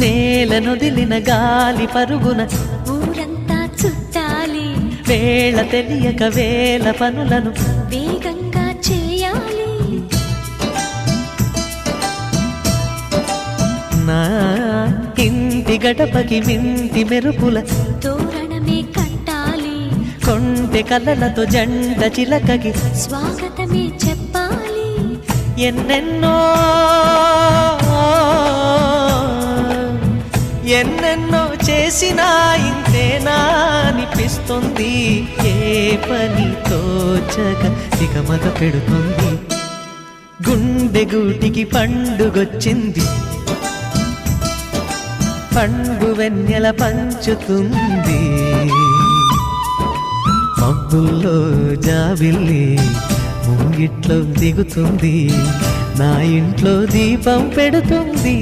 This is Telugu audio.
నేలనొదిలిన గాలి పరుగున ఊరంతా చుట్టాలి, వేళ తెలియక వేల పనులను వేగంగా చేయాలి. నా ఇంటి గడపకి మింటి మెరుపుల తోరణమే కట్టాలి, కొంటె కలలతో జంట చిలకకి స్వాగతమే చెప్పాలి. ఎన్నెన్నో ఎన్నెన్నో చేసినా ఇంతేనా అనిపిస్తుంది. ఏ పని తోచక దిగమగ పెడుతుంది. గుండె గూటికి పండుగొచ్చింది, పండు వెన్నెల పంచుతుంది. మబ్బుల్లో జాబిల్లి ముంగిట్లో దిగుతుంది, నా ఇంట్లో దీపం పెడుతుంది.